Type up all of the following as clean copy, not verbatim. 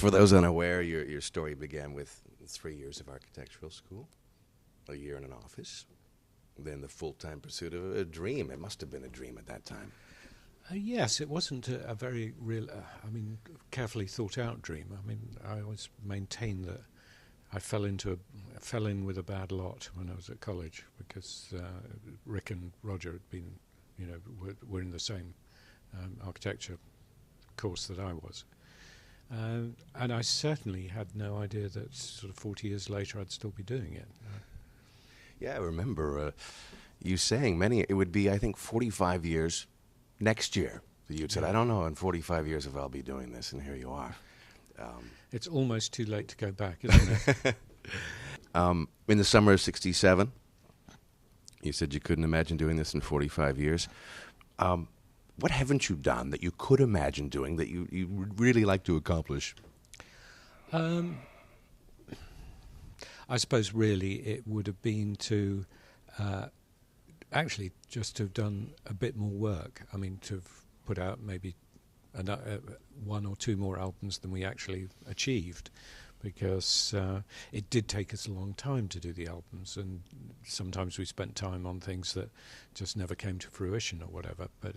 For those unaware, your story began with 3 years of architectural school, a year in an office, then the full-time pursuit of a dream. It must have been a dream at that time. Yes, it wasn't a very real, carefully thought-out dream. I mean, I always maintain that I fell in with a bad lot when I was at college because Rick and Roger had been, were in the same architecture course that I was. And I certainly had no idea that sort of 40 years later I'd still be doing it. Yeah, I remember you saying it would be, I think, 45 years next year. You'd said, I don't know in 45 years if I'll be doing this, and here you are. It's almost too late to go back, isn't it? In the summer of 67, you said you couldn't imagine doing this in 45 years. What haven't you done that you could imagine doing that you would really like to accomplish? I suppose really it would have been to actually just to have done a bit more work. I mean, to have put out maybe one or two more albums than we actually achieved, because it did take us a long time to do the albums, and sometimes we spent time on things that just never came to fruition or whatever. But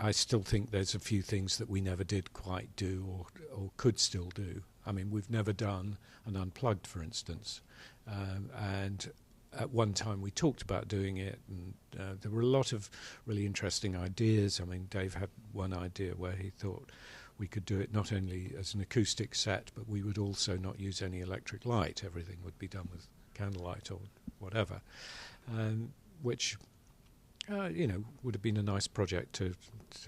I still think there's a few things that we never did quite do or could still do. I mean, we've never done an Unplugged, for instance, and at one time we talked about doing it, and there were a lot of really interesting ideas. I mean, Dave had one idea where he thought we could do it not only as an acoustic set, but we would also not use any electric light. Everything would be done with candlelight or whatever, which would have been a nice project to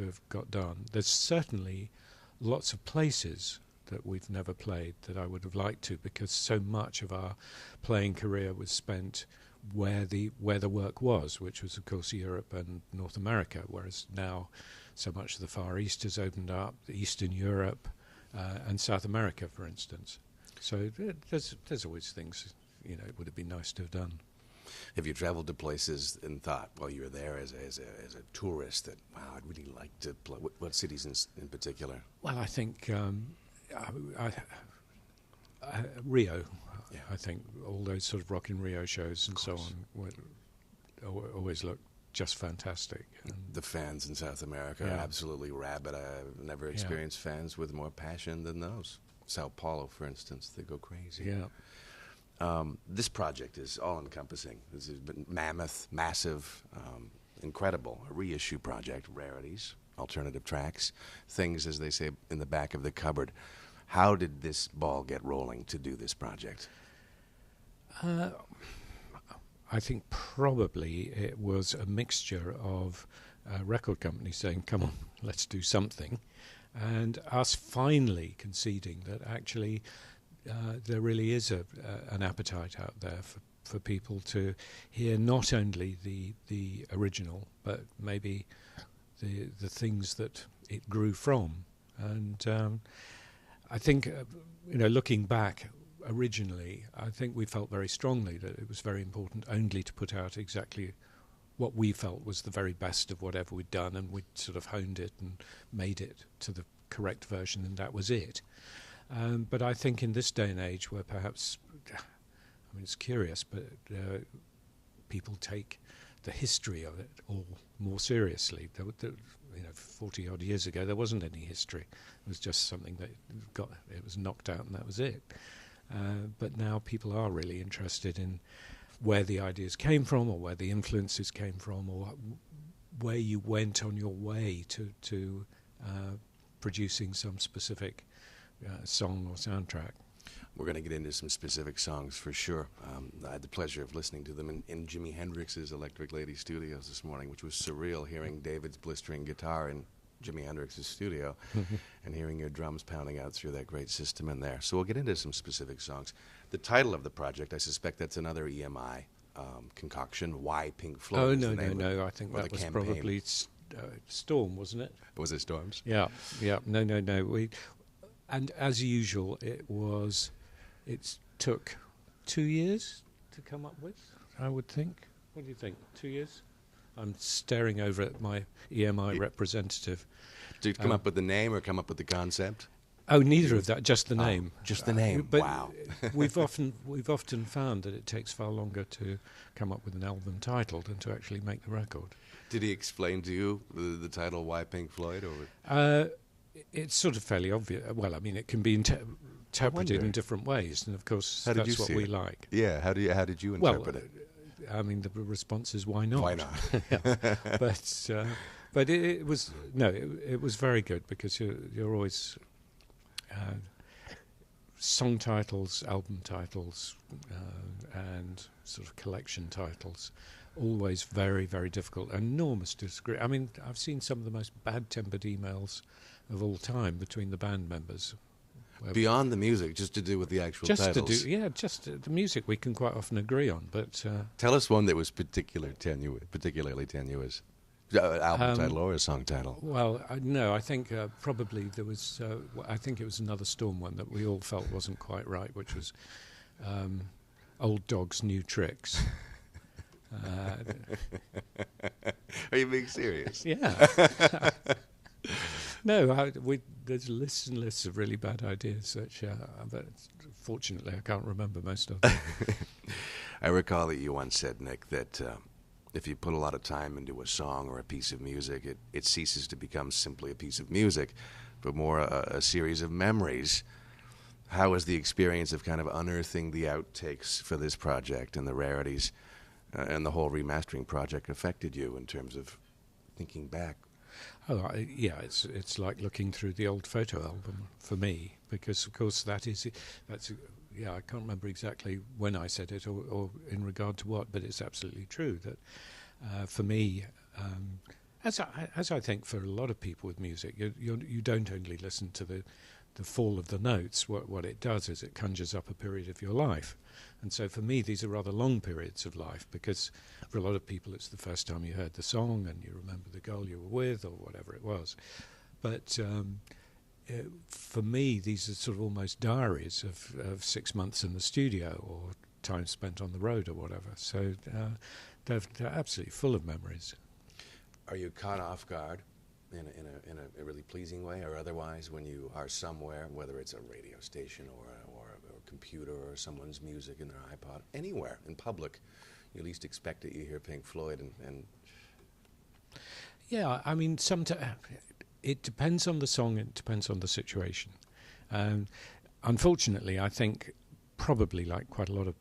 have got done. There's certainly lots of places that we've never played that I would have liked to, because so much of our playing career was spent where the work was, which was of course Europe and North America, whereas now so much of the Far East has opened up, Eastern Europe and South America, for instance. So there's always things it would have been nice to have done. Have you traveled to places and thought, while you were there as a tourist, that, wow, I'd really like to play? What cities in particular? Well, I think Rio. Yeah. I think all those sort of Rock in Rio shows and so on always look just fantastic. And the fans in South America are absolutely rabid. I've never experienced fans with more passion than those. Sao Paulo, for instance, they go crazy. Yeah. This project is all-encompassing. This has been mammoth, massive, incredible. A reissue project, rarities, alternative tracks, things, as they say, in the back of the cupboard. How did this ball get rolling to do this project? I think probably it was a mixture of record companies saying, come on, let's do something, and us finally conceding that actually there really is an appetite out there for people to hear not only the original, but maybe the things that it grew from. And I think, looking back originally, I think we felt very strongly that it was very important only to put out exactly what we felt was the very best of whatever we'd done, and we'd sort of honed it and made it to the correct version, and that was it. But I think in this day and age where perhaps, it's curious, but people take the history of it all more seriously. 40-odd years ago, there wasn't any history. It was just something that it was knocked out and that was it. But now people are really interested in where the ideas came from, or where the influences came from, or where you went on your way to producing some specific song or soundtrack. We're going to get into some specific songs for sure. I had the pleasure of listening to them in Jimi Hendrix's Electric Lady Studios this morning, which was surreal, hearing David's blistering guitar in Jimi Hendrix's studio and hearing your drums pounding out through that great system in there. So we'll get into some specific songs. The title of the project, I suspect that's another EMI concoction. Why Pink Floyd? Oh, no. I think that was campaign. Probably Storm, wasn't it? Was it Storms? Yeah. No. And as usual, it took 2 years to come up with, I would think. What do you think? 2 years? I'm staring over at my EMI representative. Did you come up with the name or come up with the concept? Oh, neither of that. Just the name. Just the name. But Wow. we've often found that it takes far longer to come up with an album title than to actually make the record. Did he explain to you the title, Why Pink Floyd? Or It's sort of fairly obvious. Well, I mean, it can be interpreted in different ways, and of course, that's what we like. Yeah. How did you interpret it? I mean, the response is why not? Why not? Yeah. But it was it was very good because you're always song titles, album titles, and sort of collection titles. Always very, very difficult. Enormous disagree. I mean, I've seen some of the most bad-tempered emails of all time between the band members. Beyond the music, just to do with the actual titles. The music we can quite often agree on. But tell us one that was particularly tenuous. Album title or a song title? Well, no, I think probably there was. I think it was Another Storm one that we all felt wasn't quite right, which was Old Dog's New Tricks. Are you being serious? Yeah. No, there's lists and lists of really bad ideas, but fortunately I can't remember most of them. I recall that you once said, Nick, that if you put a lot of time into a song or a piece of music, it ceases to become simply a piece of music, but more a series of memories. How has the experience of kind of unearthing the outtakes for this project and the rarities and the whole remastering project affected you in terms of thinking back? Oh, it's like looking through the old photo album for me, because of course that's I can't remember exactly when I said it or in regard to what, but it's absolutely true that for me, as I think for a lot of people with music, you don't only listen to the fall of the notes. What it does is it conjures up a period of your life. And so for me, these are rather long periods of life, because for a lot of people it's the first time you heard the song and you remember the girl you were with or whatever it was. But for me, these are sort of almost diaries of 6 months in the studio or time spent on the road or whatever. So they're absolutely full of memories. Are you caught off guard in a really pleasing way or otherwise when you are somewhere, whether it's a radio station or a computer or someone's music in their iPod, anywhere in public, you least expect it, you hear Pink Floyd and Yeah, I mean, it depends on the song, it depends on the situation. Unfortunately, I think probably like quite a lot of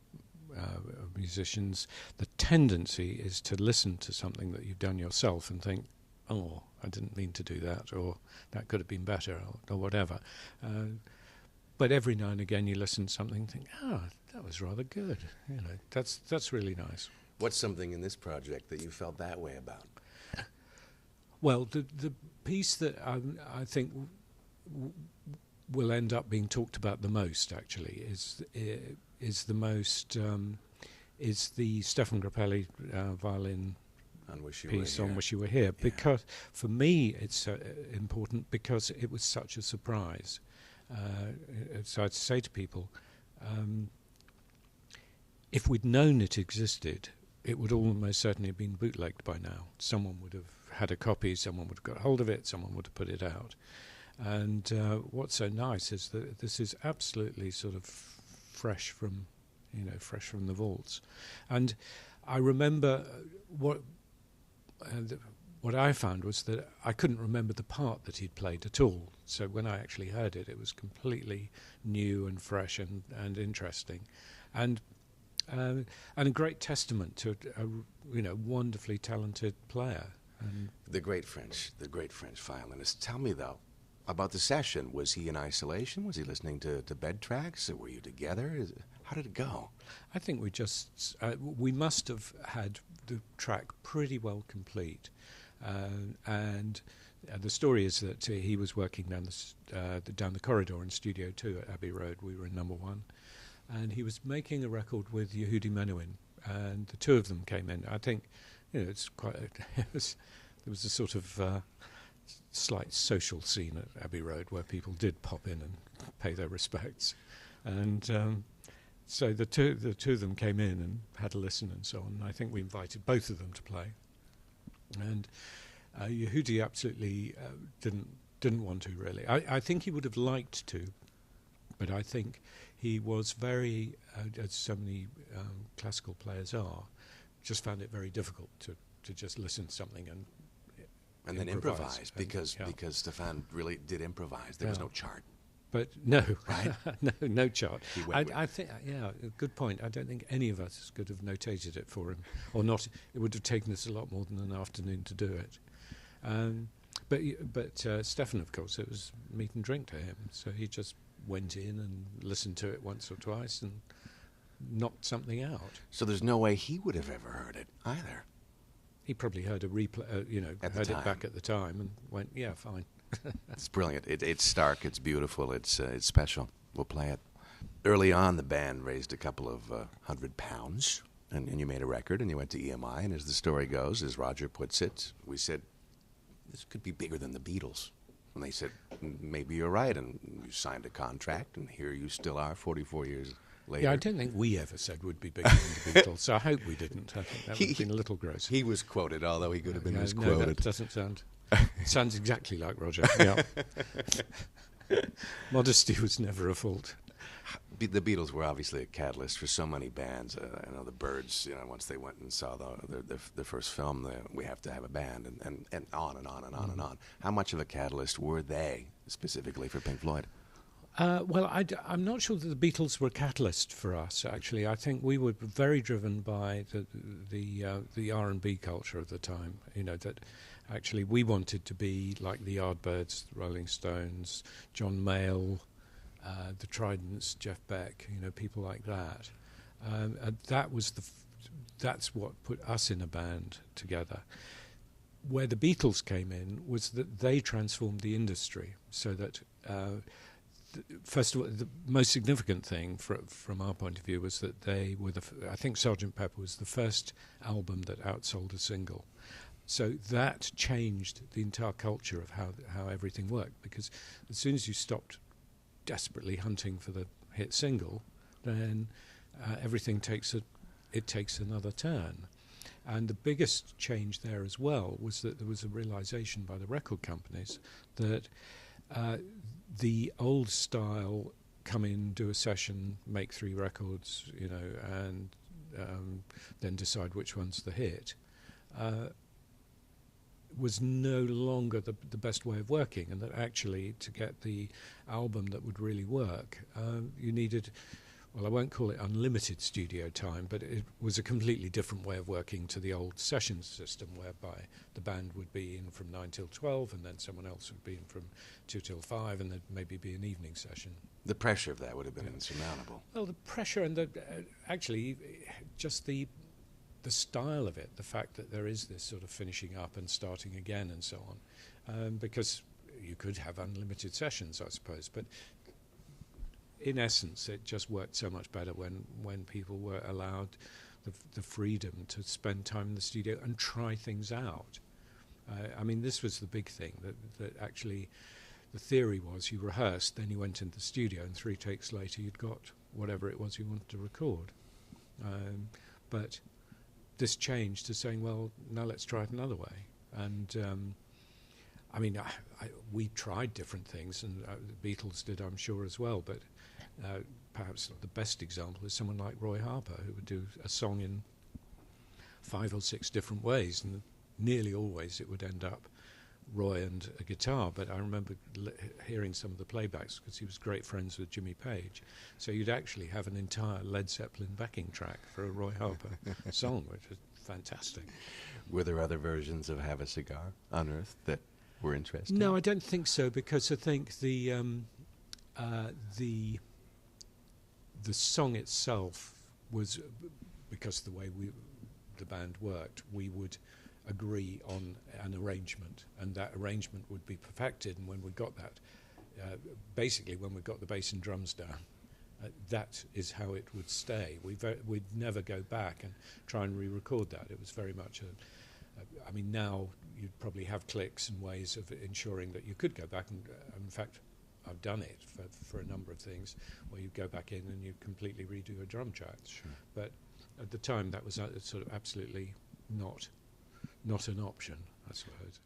musicians, the tendency is to listen to something that you've done yourself and think, oh, I didn't mean to do that, or that could have been better, or whatever. But every now and again you listen to something and think, that was rather good. You know, that's really nice. What's something in this project that you felt that way about? Well, the piece that I think will end up being talked about the most, actually, is the Stefan Grappelli violin piece on Wish You Were Here. Yeah. Because for me it's important because it was such a surprise. So I'd say to people, if we'd known it existed, it would almost certainly have been bootlegged by now. Someone would have had a copy, someone would have got hold of it, someone would have put it out. And what's so nice is that this is absolutely sort of fresh from the vaults. And I remember what I found was that I couldn't remember the part that he'd played at all. So when I actually heard it, it was completely new and fresh and interesting, and a great testament to a wonderfully talented player. And the great French violinist. Tell me though about the session. Was he in isolation? Was he listening to bed tracks? Or were you together? How did it go? I think we must have had the track pretty well complete. And the story is that he was working down the corridor in Studio 2 at Abbey Road. We were in number 1. And he was making a record with Yehudi Menuhin. And the two of them came in. I think, it's quite... there was a sort of slight social scene at Abbey Road where people did pop in and pay their respects. And so the two of them came in and had a listen and so on. And I think we invited both of them to play. And Yehudi absolutely didn't Didn't want to, really. I think he would have liked to, but I think he was very, as so many classical players are, just found it very difficult to just listen to something and then improvise, because yeah. because Stefan really did improvise. There was no chart. But no, Right? no chart. He went with I think, yeah, good point. I don't think any of us could have notated it for him, or not. It would have taken us a lot more than an afternoon to do it. But Stefan, of course, it was meat and drink to him. So he just went in and listened to it once or twice and knocked something out. So there's no way he would have ever heard it either. He probably heard a replay, heard it back at the time and went, yeah, fine. It's brilliant. It's stark. It's beautiful. It's special. We'll play it. Early on, the band raised a couple of £100, and you made a record, and you went to EMI. And as the story goes, as Roger puts it, we said, this could be bigger than the Beatles. And they said, maybe you're right. And you signed a contract, and here you still are 44 years later. Yeah, I don't think we ever said we'd be bigger than the Beatles, so I hope we didn't. I think that would have been a little gross. He was quoted, although he could have been No, misquoted. that doesn't sound... It sounds exactly like Roger. Yeah. Modesty was never a fault. The Beatles were obviously a catalyst for so many bands. I know the Byrds, once they went and saw the first film, we have to have a band, and on and on and on and on. How much of a catalyst were they, specifically for Pink Floyd? Well, I'm not sure that the Beatles were a catalyst for us, actually. I think we were very driven by the R&B culture of the time, that actually we wanted to be like the Yardbirds, the Rolling Stones, John Mayall, the Tridents, Jeff Beck, people like that. And that's what put us in a band together. Where the Beatles came in was that they transformed the industry, so that first of all, the most significant thing from our point of view was that they were I think Sgt. Pepper was the first album that outsold a single. So that changed the entire culture of how everything worked, because as soon as you stopped desperately hunting for the hit single, then everything takes another turn. And the biggest change there as well was that there was a realization by the record companies that the old style, come in, do a session, make 3 records, and then decide which one's the hit, was no longer the best way of working, and that actually to get the album that would really work, you needed, well, I won't call it unlimited studio time, but it was a completely different way of working to the old session system, whereby the band would be in from 9 till 12, and then someone else would be in from 2 till 5, and there'd maybe be an evening session. The pressure of that would have been insurmountable. Well, the pressure and actually just the style of it, the fact that there is this sort of finishing up and starting again and so on, because you could have unlimited sessions, I suppose, but in essence it just worked so much better when people were allowed the freedom to spend time in the studio and try things out. This was the big thing, that actually the theory was you rehearsed, then you went into the studio, and 3 takes later you'd got whatever it was you wanted to record. But this changed to saying, well, now let's try it another way. And we tried different things, and the Beatles did, I'm sure, as well, but perhaps the best example is someone like Roy Harper, who would do a song in 5 or 6 different ways, and nearly always it would end up Roy and a guitar. But I remember hearing some of the playbacks, because he was great friends with Jimmy Page, so you'd actually have an entire Led Zeppelin backing track for a Roy Harper song, which was fantastic. Were there other versions of Have a Cigar unearthed that were interesting? No, I don't think so, because I think the song itself was, because of the way the band worked, we would agree on an arrangement, and that arrangement would be perfected, and when we got that, basically when we got the bass and drums down, that is how it would stay. We'd never go back and try and re-record that. It was very much now you'd probably have clicks and ways of ensuring that you could go back, and in fact I've done it for a number of things, where you go back in and you completely redo a drum track. Sure. But at the time that was sort of absolutely not an option, I suppose.